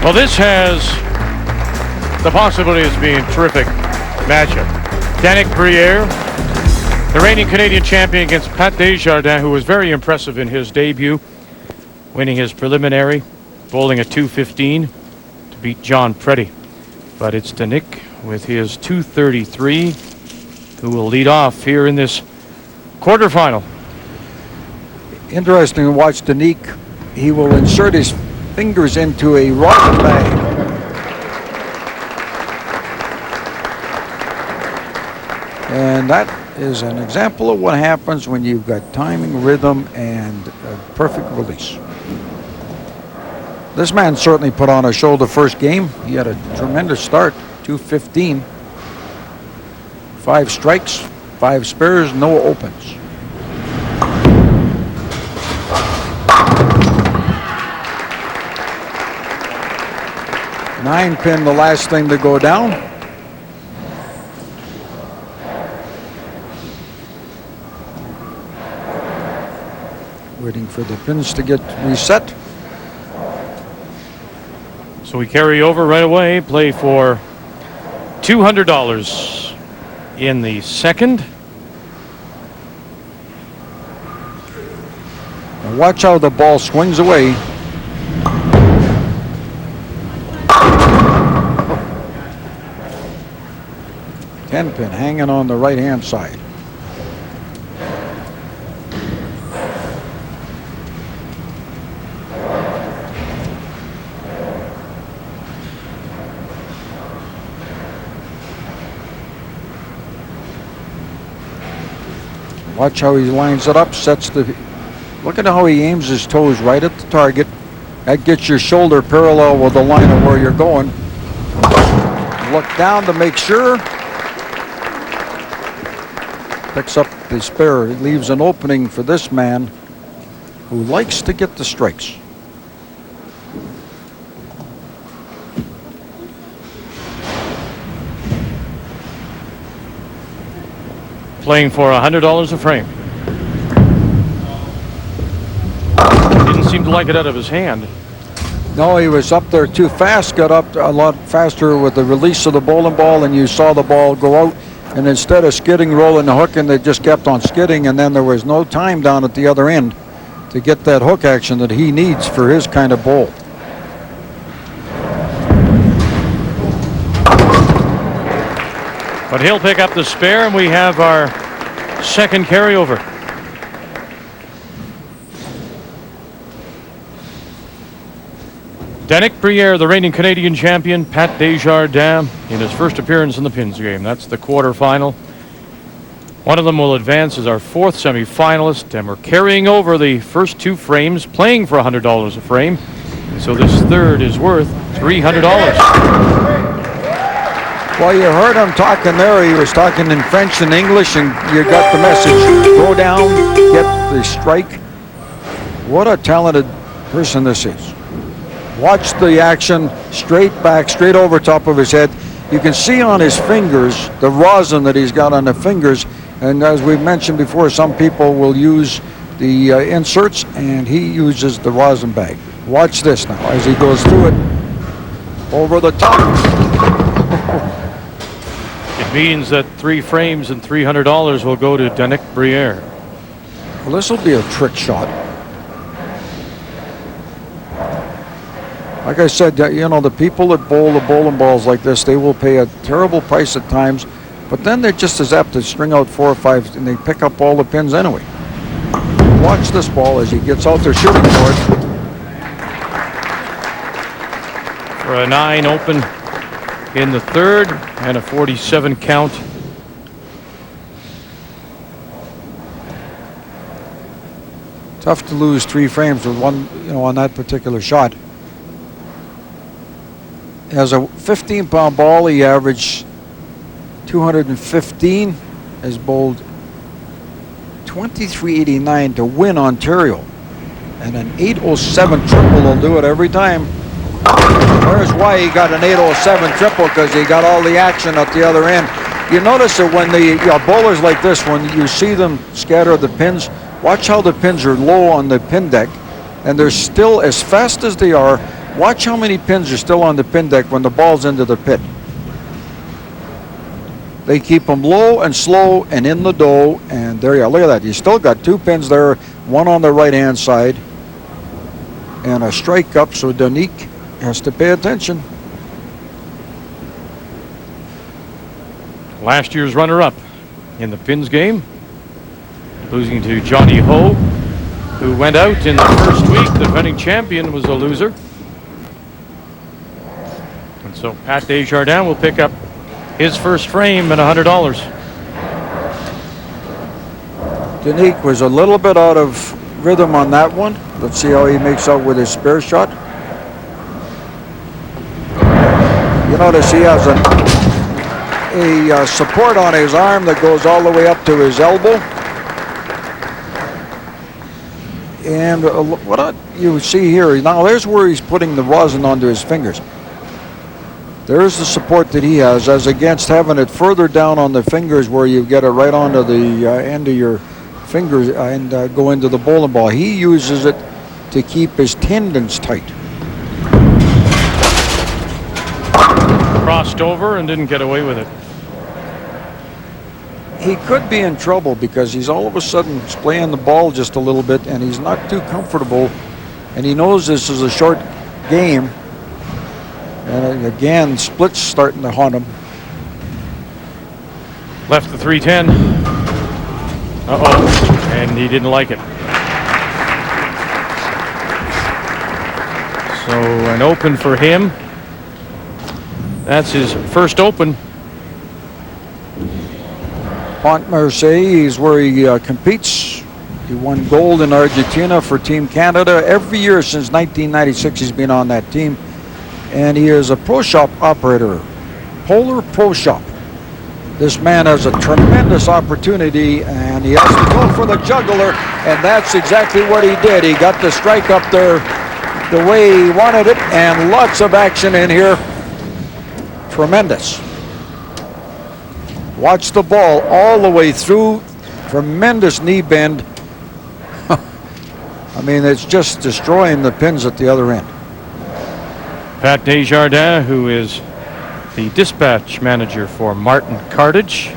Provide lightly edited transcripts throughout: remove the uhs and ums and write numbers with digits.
Well, this has the possibility of being a terrific matchup. Danyck Briere, the reigning Canadian champion, against Pat Desjardins, who was very impressive in his debut, winning his preliminary, bowling a 215 to beat John Preddy. But it's Danyck with his 233 who will lead off here in this quarterfinal. Interesting to watch Danyck. He will insert his fingers into a rosin bag. And that is an example of what happens when you've got timing, rhythm, and a perfect release. This man certainly put on a show the first game. He had a tremendous start, 215. 5 strikes, 5 spares, no opens. Nine pin, the last thing to go down. Waiting for the pins to get reset. So we carry over right away, play for $200 in the second. And watch how the ball swings away. Ten pin hanging on the right hand side. Watch how he lines it up, sets the, look at how he aims his toes right at the target. That gets your shoulder parallel with the line of where you're going. Look down to make sure. Picks up the spare. It leaves an opening for this man who likes to get the strikes. Playing for $100 a frame. Didn't seem to like it out of his hand. No, he was up there too fast, got up a lot faster with the release of the bowling ball, and you saw the ball go out. And instead of skidding, rolling the hook, and they just kept on skidding, and then there was no time down at the other end to get that hook action that he needs for his kind of bowl. But he'll pick up the spare, and we have our second carryover. Danyck Briere, the reigning Canadian champion, Pat Desjardins, in his first appearance in the Pins game. That's the quarterfinal. One of them will advance as our fourth semifinalist, and we're carrying over the first 2 frames, playing for $100 a frame. And so this third is worth $300. Well, you heard him talking there. He was talking in French and English, and you got the message. Go down, get the strike. What a talented person this is. Watch the action, straight back, straight over top of his head. You can see on his fingers the rosin that he's got on the fingers. And as we've mentioned before, some people will use the inserts, and he uses the rosin bag. Watch this now as he goes through it over the top. It means that 3 frames and $300 will go to Danyck Briere. Well, this will be a trick shot. Like I said, you know, the people that bowl the bowling balls like this, they will pay a terrible price at times, but then they're just as apt to string out 4 or 5, and they pick up all the pins anyway. Watch this ball as he gets out there shooting for it. For a 9 open in the third and a 47 count. Tough to lose 3 frames with one, you know, on that particular shot. As a 15-pound ball, he averaged 215, has bowled 2389 to win Ontario, and an 807 triple will do it every time. There's why he got an 807 triple, because he got all the action at the other end. You notice that when the bowlers like this, when you see them scatter the pins, watch how the pins are low on the pin deck, and they're still, as fast as they are, Watch how many pins are still on the pin deck when the ball's into the pit. They keep them low and slow and in the dough, and there you go. Look at that. You still got 2 pins there, one on the right-hand side, and a strike up, so Danyck has to pay attention. Last year's runner-up in the pins game, losing to Johnny Ho, who went out in the first week. The defending champion was a loser. And so Pat Desjardins will pick up his first frame and $100. Danyck was a little bit out of rhythm on that one. Let's see how he makes out with his spare shot. You notice he has a support on his arm that goes all the way up to his elbow. And what you see here, now there's where he's putting the rosin onto his fingers. There's the support that he has, as against having it further down on the fingers where you get it right onto the end of your fingers and go into the bowling ball. He uses it to keep his tendons tight. Crossed over and didn't get away with it. He could be in trouble because he's all of a sudden playing the ball just a little bit and he's not too comfortable, and he knows this is a short game, and again splits starting to haunt him. Left the 310. Uh-oh, and he didn't like it. So an open for him. That's his first open. Pont-Marseille is where he competes. He won gold in Argentina for Team Canada. Every year since 1996 he's been on that team. And he is a pro shop operator, Polar Pro Shop. This man has a tremendous opportunity, and he has to go for the jugular, and that's exactly what he did. He got the strike up there the way he wanted it, and lots of action in here. Tremendous. Watch the ball all the way through. Tremendous knee bend. I mean, it's just destroying the pins at the other end. Pat Desjardins, who is the dispatch manager for Martin Cartage.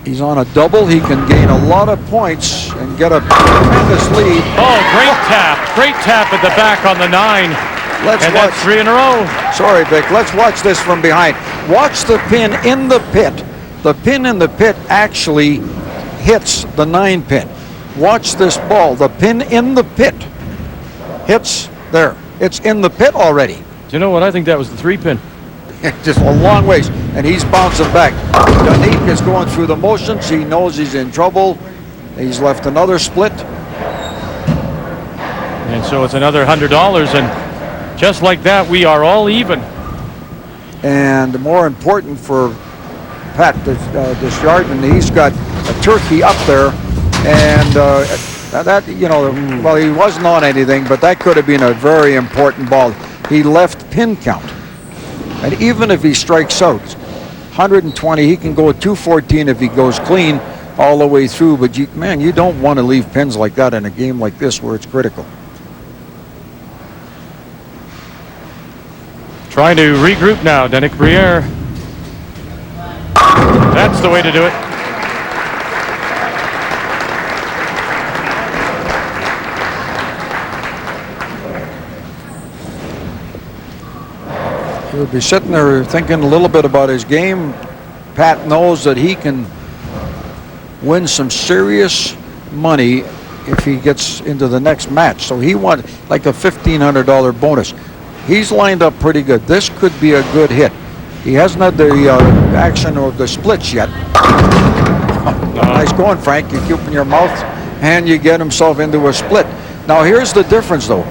He's on a double. He can gain a lot of points and get a tremendous lead. Oh, great tap. Great tap at the back on the 9. Let's and watch. that's 3 in a row. Sorry, Vic. Let's watch this from behind. Watch the pin in the pit. The pin in the pit actually hits the 9 pin. Watch this ball. The pin in the pit hits there. It's in the pit already. Do you know what? I think that was the 3 pin. Just a long ways, and he's bouncing back. Danyck is going through the motions. He knows he's in trouble. He's left another split. And so it's another $100, and just like that, we are all even. And more important for Pat Desjardins, he's got a turkey up there, and that, you know, well, he wasn't on anything, but that could have been a very important ball. He left pin count. And even if he strikes out 120, he can go 214 if he goes clean all the way through. But man, you don't want to leave pins like that in a game like this where it's critical. Trying to regroup now, Danyck Briere. That's the way to do it. He'll be sitting there thinking a little bit about his game. Pat knows that he can win some serious money if he gets into the next match. So he wants like a $1,500 bonus. He's lined up pretty good. This could be a good hit. He hasn't had the action or the splits yet. Nice going, Frank. You keep in your mouth and you get himself into a split. Now here's the difference though.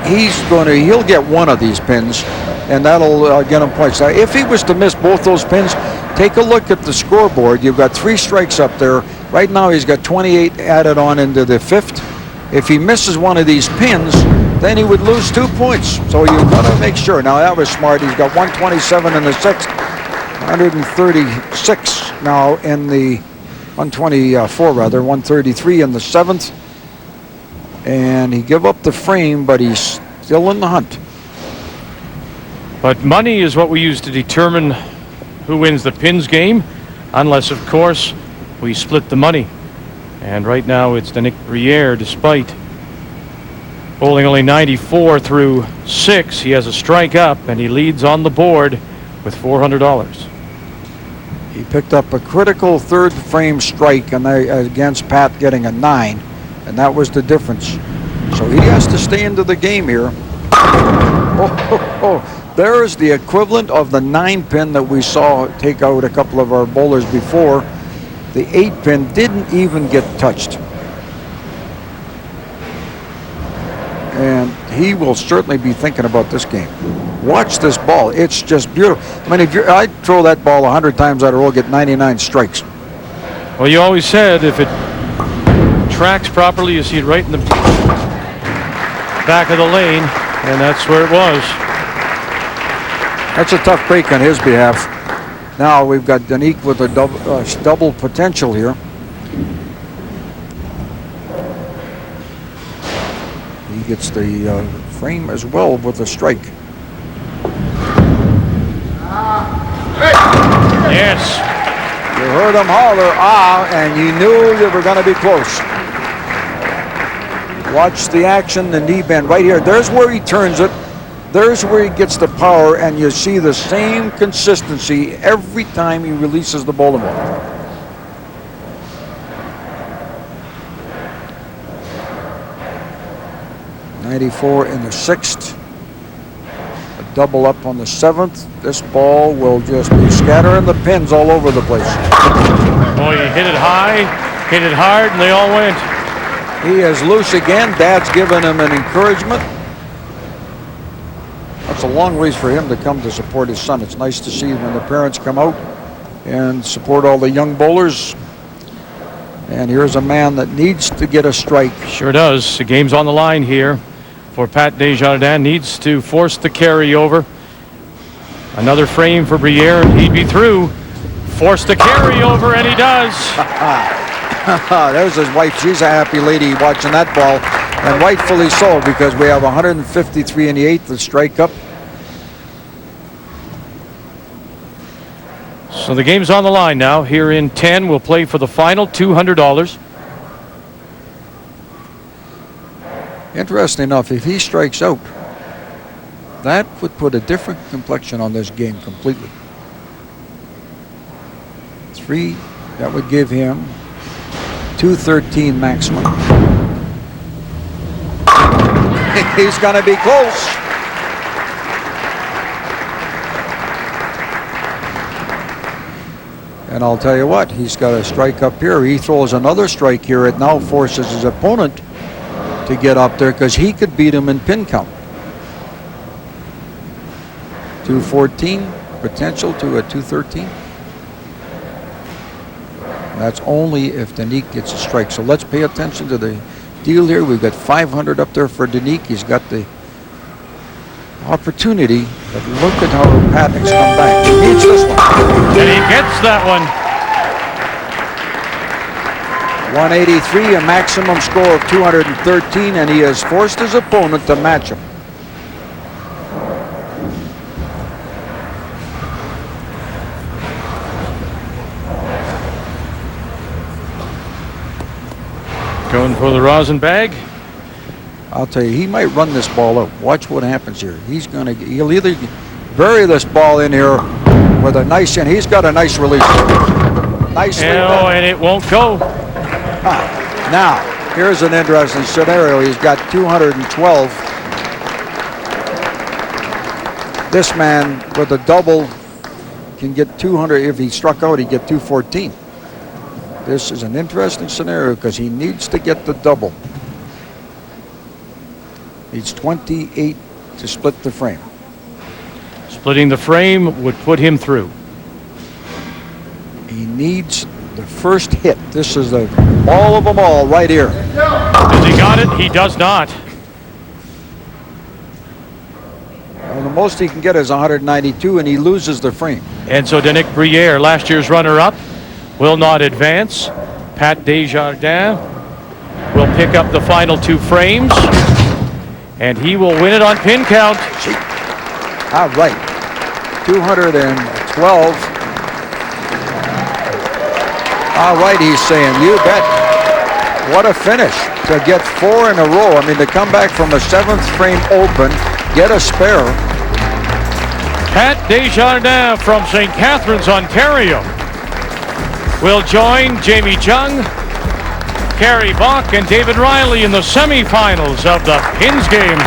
He'll get one of these pins, and that'll get him points. Now, if he was to miss both those pins, take a look at the scoreboard. You've got 3 strikes up there. Right now, he's got 28 added on into the 5th. If he misses one of these pins, then he would lose 2 points. So you've got to make sure. Now, that was smart. He's got 127 in the 6th, 136 now in the 124 rather, 133 in the 7th. And he gave up the frame, but he's still in the hunt. But money is what we use to determine who wins the pins game, unless, of course, we split the money. And right now it's Danyck Briere, despite bowling only 94 through 6. He has a strike up, and he leads on the board with $400. He picked up a critical third frame strike and against Pat getting a 9, and that was the difference. So he has to stay into the game here. There's the equivalent of the 9-pin that we saw take out a couple of our bowlers before. The 8-pin didn't even get touched. And he will certainly be thinking about this game. Watch this ball. It's just beautiful. I mean, I'd throw that ball 100 times out of a row, get 99 strikes. Well, you always said if it tracks properly, you see it right in the back of the lane, and that's where it was. That's a tough break on his behalf. Now we've got Danyck with a double potential here. He gets the frame as well with a strike. Yes. You heard him holler, and you knew they were going to be close. Watch the action, the knee bend right here. There's where he turns it. There's where he gets the power, and you see the same consistency every time he releases the bowling ball. .94 in the 6th. A double up on the 7th. This ball will just be scattering the pins all over the place. Boy, he hit it high, hit it hard, and they all went. He is loose again. Dad's giving him an encouragement. That's a long ways for him to come to support his son. It's nice to see when the parents come out and support all the young bowlers. And here's a man that needs to get a strike. Sure does. The game's on the line here for Pat Desjardins. Needs to force the carryover. Another frame for Briere, and he'd be through. Force the carryover, and he does. There's his wife. She's a happy lady watching that ball, and rightfully so, because we have 153 in the 8th, the strike up. So the game's on the line now. Here in 10, we'll play for the final $200. Interesting enough, if he strikes out, that would put a different complexion on this game completely. 3, that would give him 213 maximum. He's going to be close. And I'll tell you what, he's got a strike up here. He throws another strike here. It now forces his opponent to get up there because he could beat him in pin count. 214, potential to a 213. That's only if Danyck gets a strike. So let's pay attention to the deal here. We've got 500 up there for Danyck. He's got the opportunity, but look at how Patnick's come back. He needs this one. And he gets that one. 183, a maximum score of 213, and he has forced his opponent to match him. Going for the rosin bag. I'll tell you, he might run this ball out. Watch what happens here. He'll either bury this ball in here with a nice, and he's got a nice release. Nicely done. And it won't go. Now, here's an interesting scenario. He's got 212. This man with a double can get 200. If he struck out, he'd get 214. This is an interesting scenario because he needs to get the double. Needs 28 to split the frame. Splitting the frame would put him through. He needs the first hit. This is the ball of them all right here. Has he got it? He does not. Well, the most he can get is 192, and he loses the frame. And so Danyck Briere, last year's runner-up, will not advance. Pat Desjardins will He'll pick up the final 2 frames, and he will win it on pin count. All right. 212. All right, he's saying, you bet. What a finish to get 4 in a row. I mean, to come back from a 7th frame open, get a spare. Pat Desjardins from St. Catharines, Ontario, will join Jamie Jung, Kerry Bach, and David Riley in the semifinals of the Pins game.